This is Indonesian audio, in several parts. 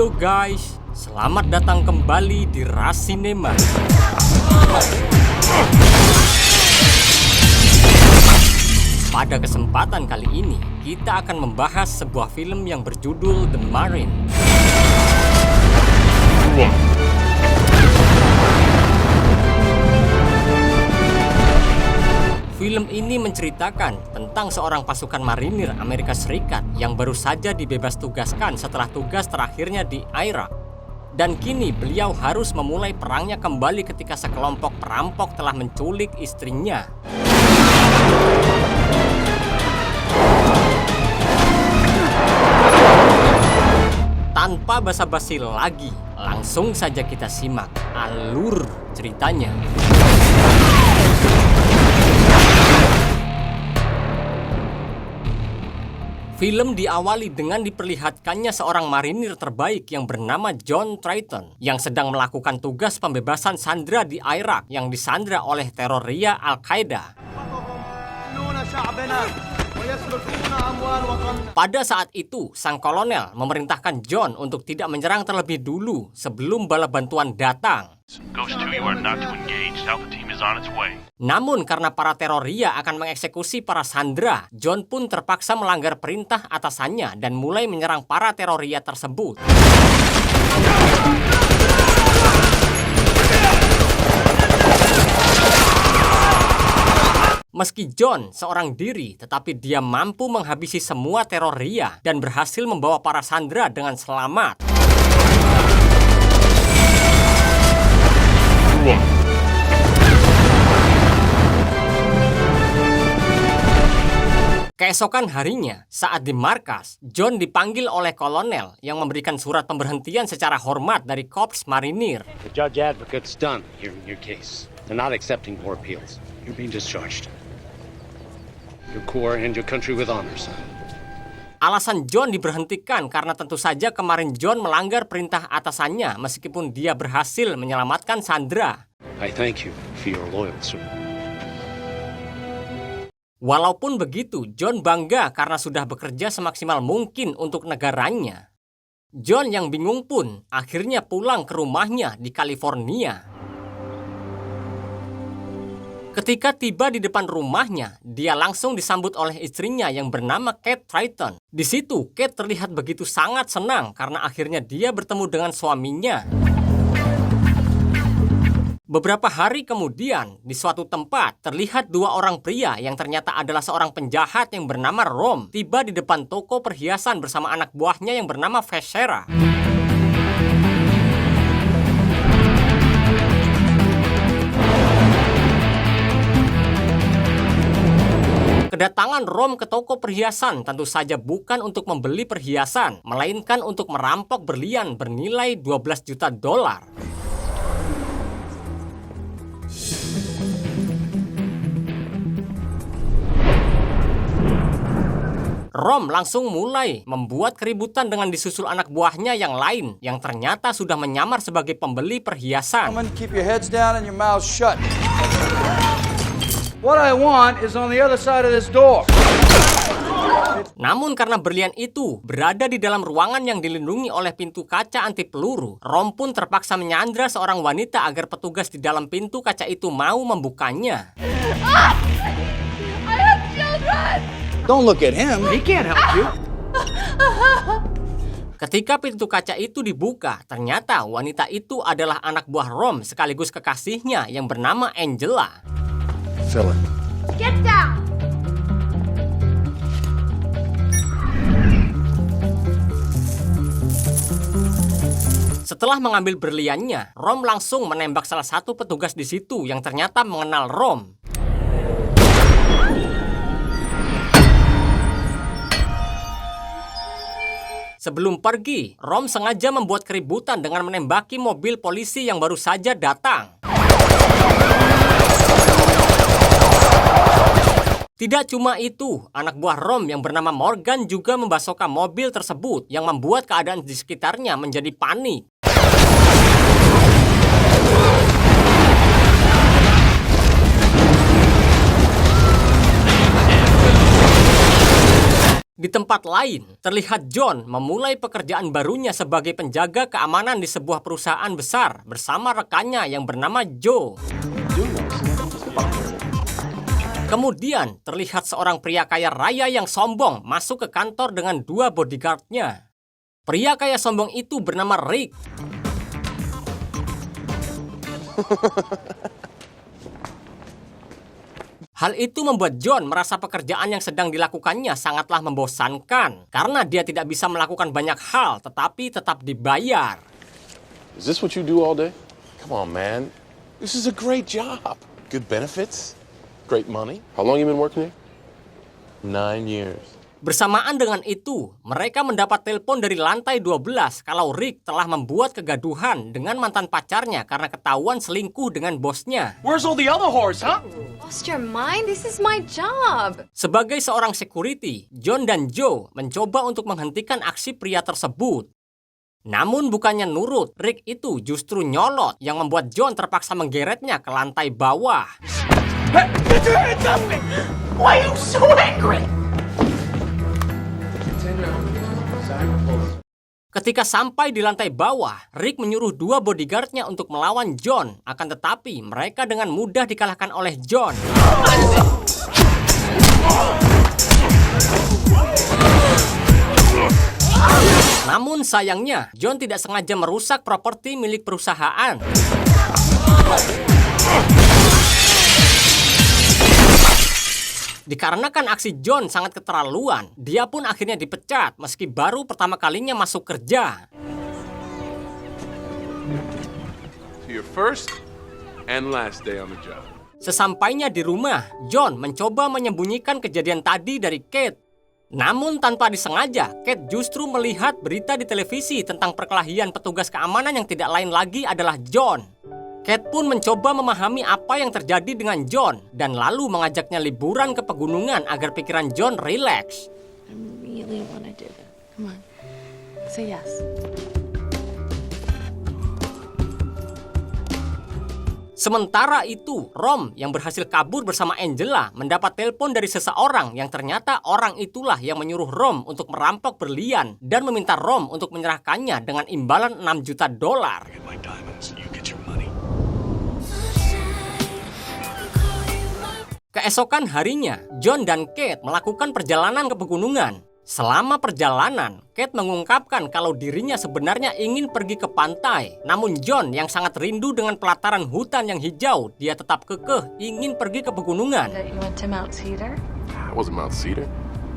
Halo guys, selamat datang kembali di Rasinema. Pada kesempatan kali ini, kita akan membahas sebuah film yang berjudul The Marine. Film ini menceritakan tentang seorang pasukan marinir Amerika Serikat yang baru saja dibebas tugaskan setelah tugas terakhirnya di Irak. Dan kini beliau harus memulai perangnya kembali ketika sekelompok perampok telah menculik istrinya. Tanpa basa-basi lagi, langsung saja kita simak alur ceritanya. Film diawali dengan diperlihatkannya seorang marinir terbaik yang bernama John Triton yang sedang melakukan tugas pembebasan sandera di Irak yang disandra oleh teroria Al-Qaeda. Pada saat itu, sang kolonel memerintahkan John untuk tidak menyerang terlebih dulu sebelum bala bantuan datang. Namun karena para teroria akan mengeksekusi para sandera, John pun terpaksa melanggar perintah atasannya dan mulai menyerang para teroria tersebut. Meski John seorang diri, tetapi dia mampu menghabisi semua teroria dan berhasil membawa para sandera dengan selamat. Keesokan harinya, saat di markas, John dipanggil oleh kolonel yang memberikan surat pemberhentian secara hormat dari Korps Marinir. The judge advocate's done hearing your case. They're not accepting more appeals. You're being discharged. Your corps and your country with honor, son. Alasan John diberhentikan karena tentu saja kemarin John melanggar perintah atasannya meskipun dia berhasil menyelamatkan sandera. I thank you for your loyal service. Walaupun begitu, John bangga karena sudah bekerja semaksimal mungkin untuk negaranya. John yang bingung pun akhirnya pulang ke rumahnya di California. Ketika tiba di depan rumahnya, dia langsung disambut oleh istrinya yang bernama Kate Triton. Di situ, Kate terlihat begitu sangat senang karena akhirnya dia bertemu dengan suaminya. Beberapa hari kemudian, di suatu tempat, terlihat dua orang pria yang ternyata adalah seorang penjahat yang bernama Rom tiba di depan toko perhiasan bersama anak buahnya yang bernama Vesera. Kedatangan Rom ke toko perhiasan tentu saja bukan untuk membeli perhiasan, melainkan untuk merampok berlian bernilai $12 juta. Rom langsung mulai membuat keributan dengan disusul anak buahnya yang lain yang ternyata sudah menyamar sebagai pembeli perhiasan. Keep your heads down and your mouths shut. What I want is on the other side of this door. Namun karena berlian itu berada di dalam ruangan yang dilindungi oleh pintu kaca anti peluru, Rom pun terpaksa menyandra seorang wanita agar petugas di dalam pintu kaca itu mau membukanya. I have children! Don't look at him. He can't help you. Ketika pintu kaca itu dibuka, ternyata wanita itu adalah anak buah Rom sekaligus kekasihnya yang bernama Angela. Philip. Get down! Setelah mengambil berliannya, Rom langsung menembak salah satu petugas di situ yang ternyata mengenal Rom. Sebelum pergi, Rom sengaja membuat keributan dengan menembaki mobil polisi yang baru saja datang. Tidak cuma itu, anak buah Rom yang bernama Morgan juga membasoka mobil tersebut yang membuat keadaan di sekitarnya menjadi panik. Di tempat lain, terlihat John memulai pekerjaan barunya sebagai penjaga keamanan di sebuah perusahaan besar bersama rekannya yang bernama Joe. Kemudian, terlihat seorang pria kaya raya yang sombong masuk ke kantor dengan 2 bodyguard-nya. Pria kaya sombong itu bernama Rick. Hal itu membuat John merasa pekerjaan yang sedang dilakukannya sangatlah membosankan karena dia tidak bisa melakukan banyak hal tetapi tetap dibayar. Is this what you do all day? Come on, man. This is a great job. Good benefits, great money. How long you been working here? 9 years. Bersamaan dengan itu, mereka mendapat telepon dari lantai 12 kalau Rick telah membuat kegaduhan dengan mantan pacarnya karena ketahuan selingkuh dengan bosnya. Where's all the other whores, huh? Lost your mind? This is my job. Sebagai seorang security, John dan Joe mencoba untuk menghentikan aksi pria tersebut. Namun bukannya nurut, Rick itu justru nyolot yang membuat John terpaksa menggeretnya ke lantai bawah. Hey, get your hands off me! Why are you so angry? Ketika sampai di lantai bawah, Rick menyuruh 2 bodyguard-nya untuk melawan John. Akan tetapi, mereka dengan mudah dikalahkan oleh John. Namun sayangnya, John tidak sengaja merusak properti milik perusahaan. Dikarenakan aksi John sangat keterlaluan, dia pun akhirnya dipecat meski baru pertama kalinya masuk kerja. To your first and last day on the job. Sesampainya di rumah, John mencoba menyembunyikan kejadian tadi dari Kate. Namun tanpa disengaja, Kate justru melihat berita di televisi tentang perkelahian petugas keamanan yang tidak lain lagi adalah John. Kate pun mencoba memahami apa yang terjadi dengan John dan lalu mengajaknya liburan ke pegunungan agar pikiran John rileks. I really want to do this. Come on. Say yes. Sementara itu, Rom yang berhasil kabur bersama Angela mendapat telepon dari seseorang yang ternyata orang itulah yang menyuruh Rom untuk merampok berlian dan meminta Rom untuk menyerahkannya dengan imbalan $6 juta. My diamonds, you get your money. Keesokan harinya, John dan Kate melakukan perjalanan ke pegunungan. Selama perjalanan, Kate mengungkapkan kalau dirinya sebenarnya ingin pergi ke pantai. Namun John yang sangat rindu dengan pelataran hutan yang hijau, dia tetap kekeh ingin pergi ke pegunungan. That you went to Mount Cedar? It wasn't Mount Cedar.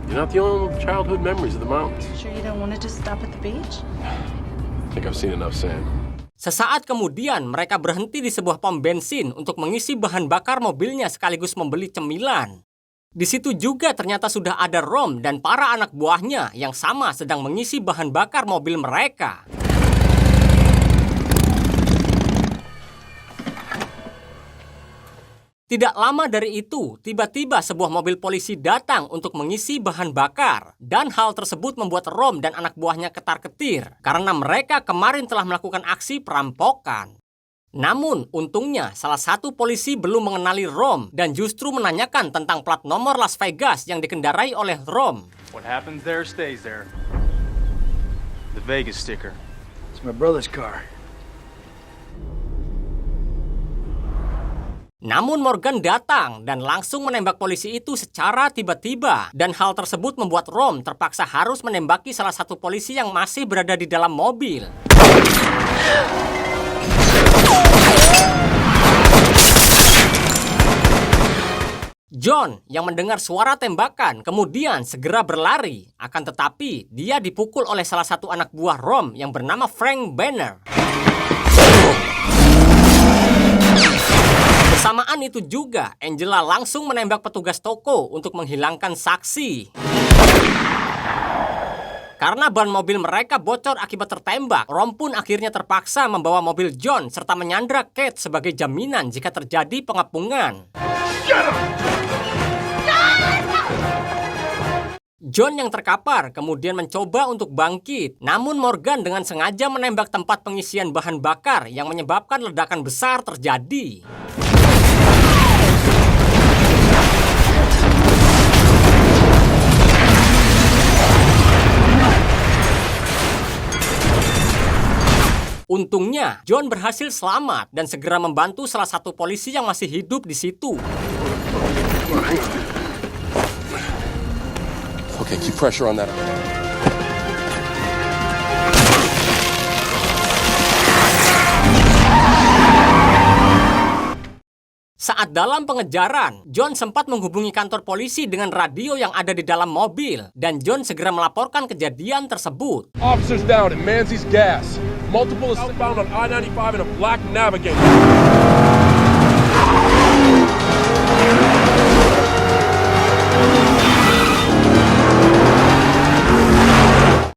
You're not the only one with childhood memories of the mountains. Sure you don't want to just stop at the beach? I think I've seen enough sand. Sesaat kemudian, mereka berhenti di sebuah pom bensin untuk mengisi bahan bakar mobilnya sekaligus membeli cemilan. Di situ juga ternyata sudah ada Rom dan para anak buahnya yang sama sedang mengisi bahan bakar mobil mereka. Tidak lama dari itu, tiba-tiba sebuah mobil polisi datang untuk mengisi bahan bakar. Dan hal tersebut membuat Rom dan anak buahnya ketar-ketir karena mereka kemarin telah melakukan aksi perampokan. Namun, untungnya salah satu polisi belum mengenali Rom dan justru menanyakan tentang plat nomor Las Vegas yang dikendarai oleh Rom. What happens there stays there. The Vegas sticker. It's my brother's car. Namun Morgan datang dan langsung menembak polisi itu secara tiba-tiba. Dan hal tersebut membuat Rom terpaksa harus menembaki salah satu polisi yang masih berada di dalam mobil. John yang mendengar suara tembakan kemudian segera berlari. Akan tetapi dia dipukul oleh salah satu anak buah Rom yang bernama Frank Banner. Bersamaan itu juga, Angela langsung menembak petugas toko untuk menghilangkan saksi. Karena ban mobil mereka bocor akibat tertembak, Rom pun akhirnya terpaksa membawa mobil John serta menyandra Kate sebagai jaminan jika terjadi pengepungan. John yang terkapar kemudian mencoba untuk bangkit, namun Morgan dengan sengaja menembak tempat pengisian bahan bakar yang menyebabkan ledakan besar terjadi. Untungnya, John berhasil selamat dan segera membantu salah satu polisi yang masih hidup di situ. Okay, keep pressure on that. Saat dalam pengejaran, John sempat menghubungi kantor polisi dengan radio yang ada di dalam mobil, dan John segera melaporkan kejadian tersebut. Officers down at Manzi's Gas. Multiple is outbound on I-95 in a black Navigator.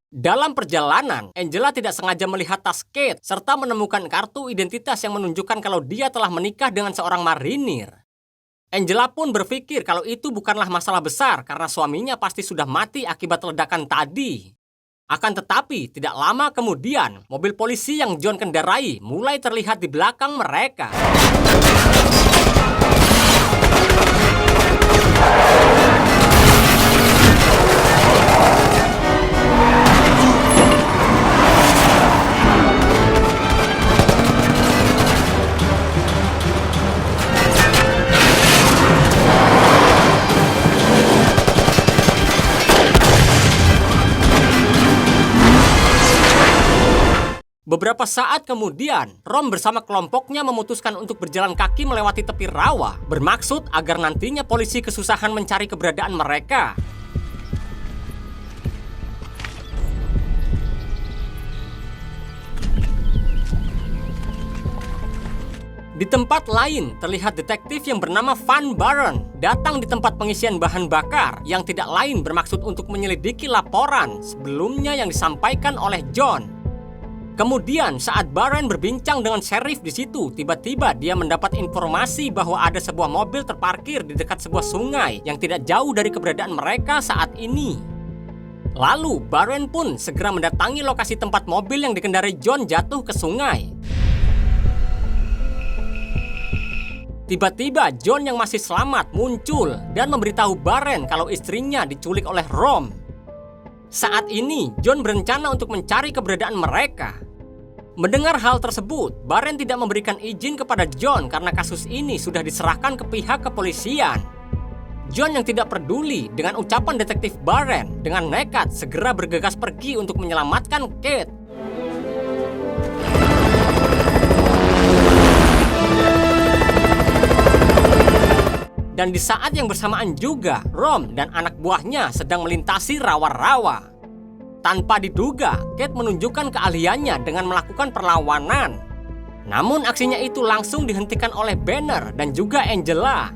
Dalam perjalanan, Angela tidak sengaja melihat tas Kate serta menemukan kartu identitas yang menunjukkan kalau dia telah menikah dengan seorang marinir. Angela pun berpikir kalau itu bukanlah masalah besar karena suaminya pasti sudah mati akibat ledakan tadi. Akan tetapi, tidak lama kemudian, mobil polisi yang John kendarai mulai terlihat di belakang mereka. Beberapa saat kemudian, Rom bersama kelompoknya memutuskan untuk berjalan kaki melewati tepi rawa, bermaksud agar nantinya polisi kesusahan mencari keberadaan mereka. Di tempat lain, terlihat detektif yang bernama Van Buren datang di tempat pengisian bahan bakar yang tidak lain bermaksud untuk menyelidiki laporan sebelumnya yang disampaikan oleh John. Kemudian saat Buren berbincang dengan sheriff di situ, tiba-tiba dia mendapat informasi bahwa ada sebuah mobil terparkir di dekat sebuah sungai yang tidak jauh dari keberadaan mereka saat ini. Lalu Buren pun segera mendatangi lokasi tempat mobil yang dikendarai John jatuh ke sungai. Tiba-tiba John yang masih selamat muncul dan memberitahu Buren kalau istrinya diculik oleh Rom. Saat ini John berencana untuk mencari keberadaan mereka. Mendengar hal tersebut, Buren tidak memberikan izin kepada John karena kasus ini sudah diserahkan ke pihak kepolisian. John yang tidak peduli dengan ucapan detektif Buren dengan nekat segera bergegas pergi untuk menyelamatkan Kate. Dan di saat yang bersamaan juga, Rom dan anak buahnya sedang melintasi rawa-rawa. Tanpa diduga, Kate menunjukkan keahliannya dengan melakukan perlawanan. Namun aksinya itu langsung dihentikan oleh Banner dan juga Angela.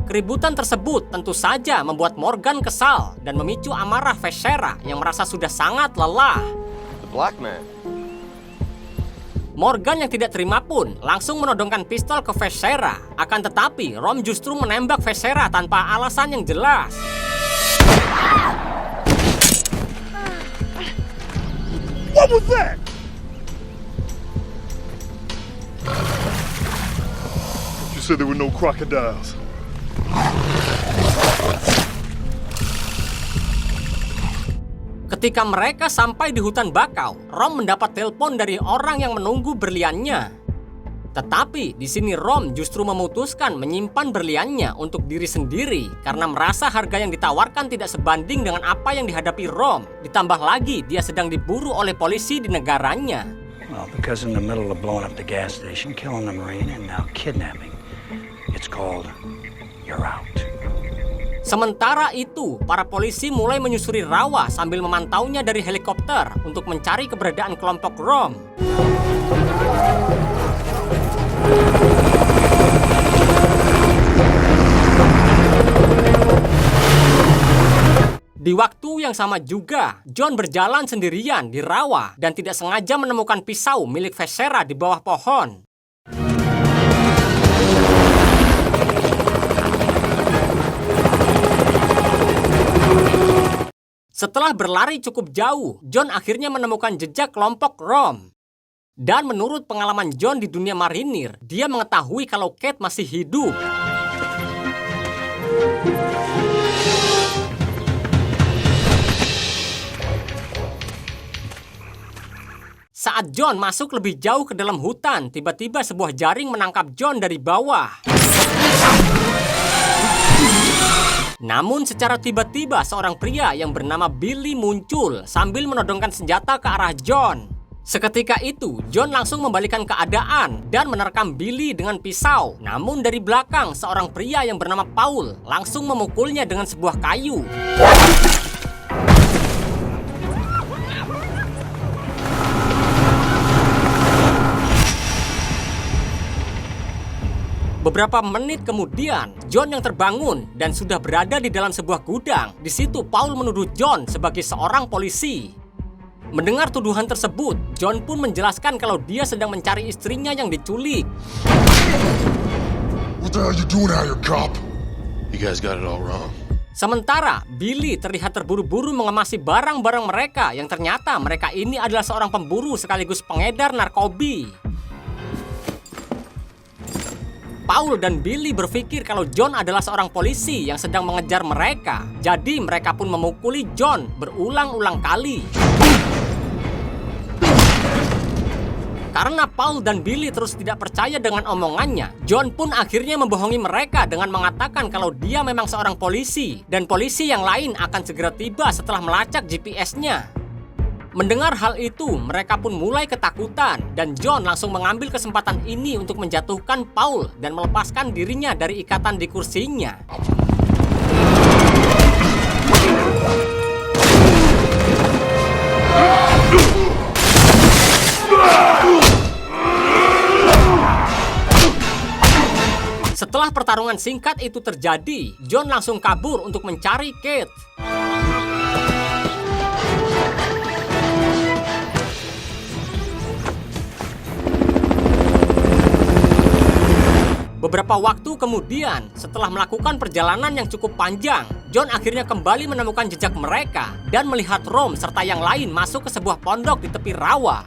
Keributan tersebut tentu saja membuat Morgan kesal dan memicu amarah Vesera yang merasa sudah sangat lelah. The Black Man. Morgan yang tidak terima pun langsung menodongkan pistol ke Vesera. Akan tetapi, Rom justru menembak Vesera tanpa alasan yang jelas. What was that? You said there were no crocodiles. Ketika mereka sampai di hutan bakau, Rom mendapat telepon dari orang yang menunggu berliannya. Tetapi di sini Rom justru memutuskan menyimpan berliannya untuk diri sendiri karena merasa harga yang ditawarkan tidak sebanding dengan apa yang dihadapi Rom. Ditambah lagi dia sedang diburu oleh polisi di negaranya. Well, because in the middle of blowing up the gas station, killing the Marine, and now kidnapping, it's called you're out. Sementara itu, para polisi mulai menyusuri rawa sambil memantaunya dari helikopter untuk mencari keberadaan kelompok Rom. Di waktu yang sama juga, John berjalan sendirian di rawa dan tidak sengaja menemukan pisau milik Vesera di bawah pohon. Setelah berlari cukup jauh, John akhirnya menemukan jejak kelompok Rom. Dan menurut pengalaman John di dunia marinir, dia mengetahui kalau Kate masih hidup. Saat Saat John masuk lebih jauh ke dalam hutan, tiba-tiba sebuah jaring menangkap John dari bawah. Namun secara tiba-tiba seorang pria yang bernama Billy muncul sambil menodongkan senjata ke arah John. Seketika itu, John langsung membalikan keadaan dan menerkam Billy dengan pisau. Namun dari belakang, seorang pria yang bernama Paul langsung memukulnya dengan sebuah kayu. Beberapa menit kemudian, John yang terbangun dan sudah berada di dalam sebuah gudang. Di situ Paul menuduh John sebagai seorang polisi. Mendengar tuduhan tersebut, John pun menjelaskan kalau dia sedang mencari istrinya yang diculik. What the hell you doing out here, cop? You guys got it all wrong. Sementara, Billy terlihat terburu-buru mengemasi barang-barang mereka yang ternyata mereka ini adalah seorang pemburu sekaligus pengedar narkoba. Paul dan Billy berpikir kalau John adalah seorang polisi yang sedang mengejar mereka. Jadi mereka pun memukuli John berulang-ulang kali. Karena Paul dan Billy terus tidak percaya dengan omongannya, John pun akhirnya membohongi mereka dengan mengatakan kalau dia memang seorang polisi dan polisi yang lain akan segera tiba setelah melacak GPS-nya. Mendengar hal itu, mereka pun mulai ketakutan dan John langsung mengambil kesempatan ini untuk menjatuhkan Paul dan melepaskan dirinya dari ikatan di kursinya. Setelah pertarungan singkat itu terjadi, John langsung kabur untuk mencari Kate. Beberapa waktu kemudian, setelah melakukan perjalanan yang cukup panjang, John akhirnya kembali menemukan jejak mereka dan melihat Rom serta yang lain masuk ke sebuah pondok di tepi rawa.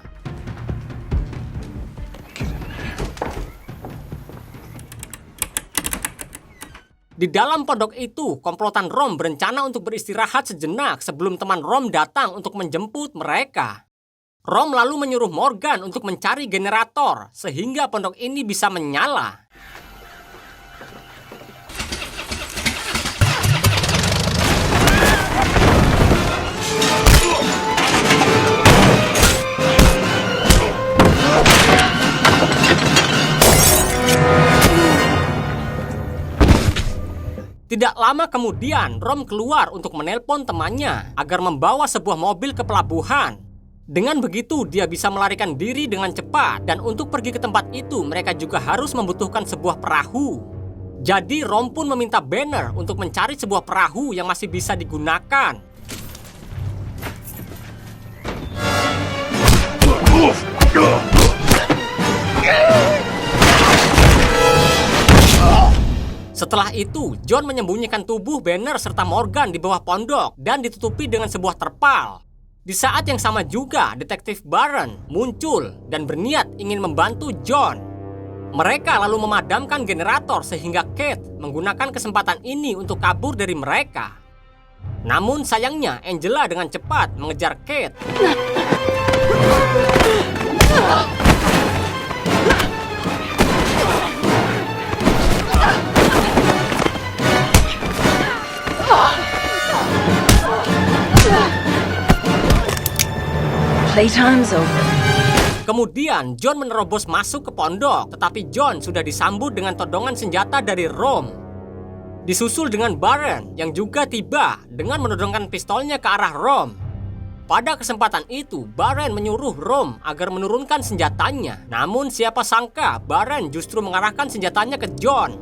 Di dalam pondok itu, komplotan Rom berencana untuk beristirahat sejenak sebelum teman Rom datang untuk menjemput mereka. Rom lalu menyuruh Morgan untuk mencari generator sehingga pondok ini bisa menyala. Tidak lama kemudian, Rom keluar untuk menelpon temannya agar membawa sebuah mobil ke pelabuhan. Dengan begitu, dia bisa melarikan diri dengan cepat dan untuk pergi ke tempat itu, mereka juga harus membutuhkan sebuah perahu. Jadi, Rom pun meminta Banner untuk mencari sebuah perahu yang masih bisa digunakan. Setelah itu, John menyembunyikan tubuh Banner serta Morgan di bawah pondok dan ditutupi dengan sebuah terpal. Di saat yang sama juga, Detektif Barron muncul dan berniat ingin membantu John. Mereka lalu memadamkan generator sehingga Kate menggunakan kesempatan ini untuk kabur dari mereka. Namun sayangnya, Angela dengan cepat mengejar Kate. Playtime's over. Kemudian John menerobos masuk ke pondok, tetapi John sudah disambut dengan todongan senjata dari Rom. Disusul dengan Barron yang juga tiba dengan menodongkan pistolnya ke arah Rom. Pada kesempatan itu, Barron menyuruh Rom agar menurunkan senjatanya. Namun siapa sangka Barron justru mengarahkan senjatanya ke John.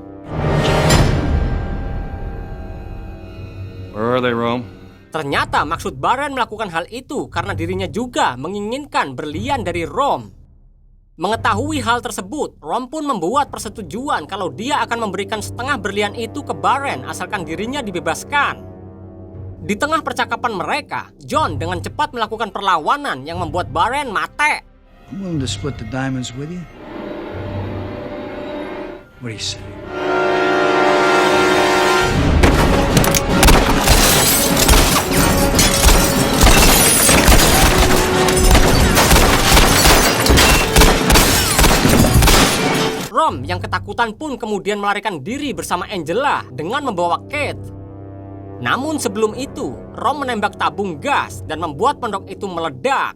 Where are they, Rome? Ternyata maksud Barron melakukan hal itu karena dirinya juga menginginkan berlian dari Rom. Mengetahui hal tersebut, Rom pun membuat persetujuan kalau dia akan memberikan setengah berlian itu ke Barron asalkan dirinya dibebaskan. Di tengah percakapan mereka, John dengan cepat melakukan perlawanan yang membuat Barron mate. I'm willing to split the diamonds with you. What do you say? yang ketakutan pun kemudian melarikan diri bersama Angela dengan membawa Kate. Namun sebelum itu, Rom menembak tabung gas dan membuat pondok itu meledak.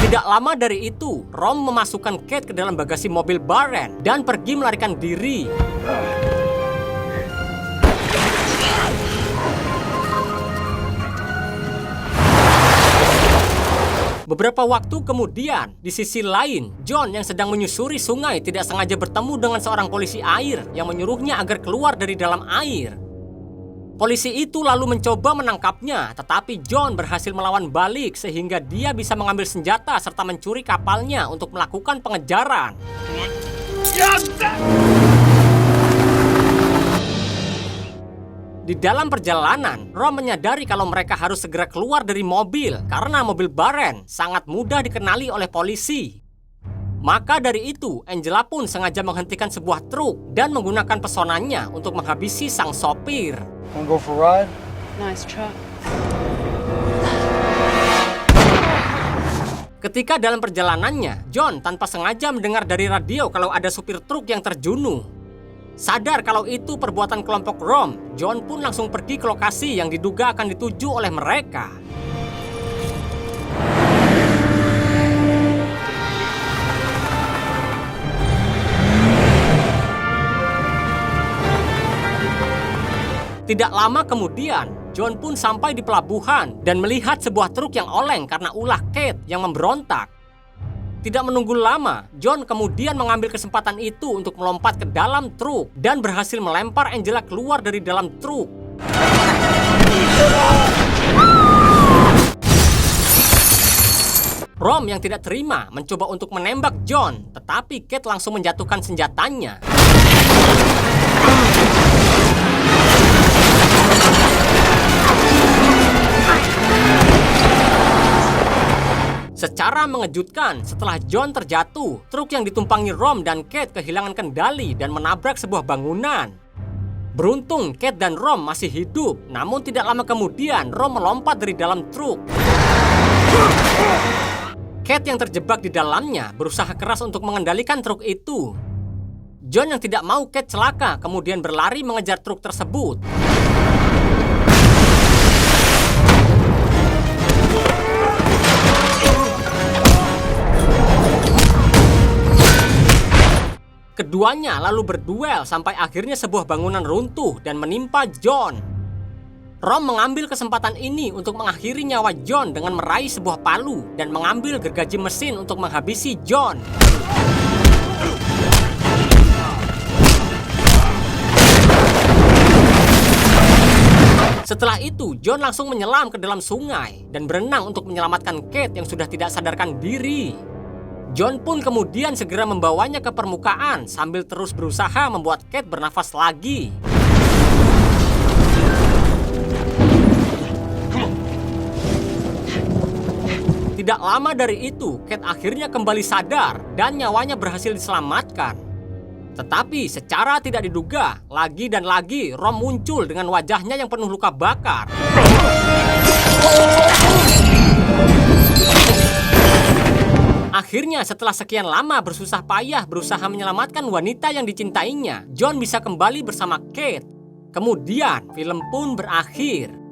Tidak lama dari itu, Rom memasukkan Kate ke dalam bagasi mobil Barren dan pergi melarikan diri. Beberapa waktu kemudian, di sisi lain, John yang sedang menyusuri sungai tidak sengaja bertemu dengan seorang polisi air yang menyuruhnya agar keluar dari dalam air. Polisi itu lalu mencoba menangkapnya, tetapi John berhasil melawan balik sehingga dia bisa mengambil senjata serta mencuri kapalnya untuk melakukan pengejaran. Di dalam perjalanan, Rom menyadari kalau mereka harus segera keluar dari mobil karena mobil Barren sangat mudah dikenali oleh polisi. Maka dari itu, Angela pun sengaja menghentikan sebuah truk dan menggunakan pesonanya untuk menghabisi sang sopir. Wanna go for a ride? Nice truck. Ketika dalam perjalanannya, John tanpa sengaja mendengar dari radio kalau ada supir truk yang terjunuh. Sadar kalau itu perbuatan kelompok Rom, John pun langsung pergi ke lokasi yang diduga akan dituju oleh mereka. Tidak lama kemudian, John pun sampai di pelabuhan dan melihat sebuah truk yang oleng karena ulah Kate yang memberontak. Tidak menunggu lama, John kemudian mengambil kesempatan itu untuk melompat ke dalam truk dan berhasil melempar Angela keluar dari dalam truk. Rom yang tidak terima mencoba untuk menembak John, tetapi Kate langsung menjatuhkan senjatanya. Secara mengejutkan, setelah John terjatuh, truk yang ditumpangi Rom dan Kate kehilangan kendali dan menabrak sebuah bangunan. Beruntung Kate dan Rom masih hidup, namun tidak lama kemudian Rom melompat dari dalam truk. Kate yang terjebak di dalamnya berusaha keras untuk mengendalikan truk itu. John yang tidak mau Kate celaka kemudian berlari mengejar truk tersebut. Keduanya lalu berduel sampai akhirnya sebuah bangunan runtuh dan menimpa John. Rom mengambil kesempatan ini untuk mengakhiri nyawa John dengan meraih sebuah palu dan mengambil gergaji mesin untuk menghabisi John. Setelah itu, John langsung menyelam ke dalam sungai dan berenang untuk menyelamatkan Kate yang sudah tidak sadarkan diri. John pun kemudian segera membawanya ke permukaan sambil terus berusaha membuat Kate bernafas lagi. Tidak lama dari itu, Kate akhirnya kembali sadar dan nyawanya berhasil diselamatkan. Tetapi secara tidak diduga, lagi dan lagi Rom muncul dengan wajahnya yang penuh luka bakar. Akhirnya setelah sekian lama bersusah payah berusaha menyelamatkan wanita yang dicintainya, John bisa kembali bersama Kate. Kemudian film pun berakhir.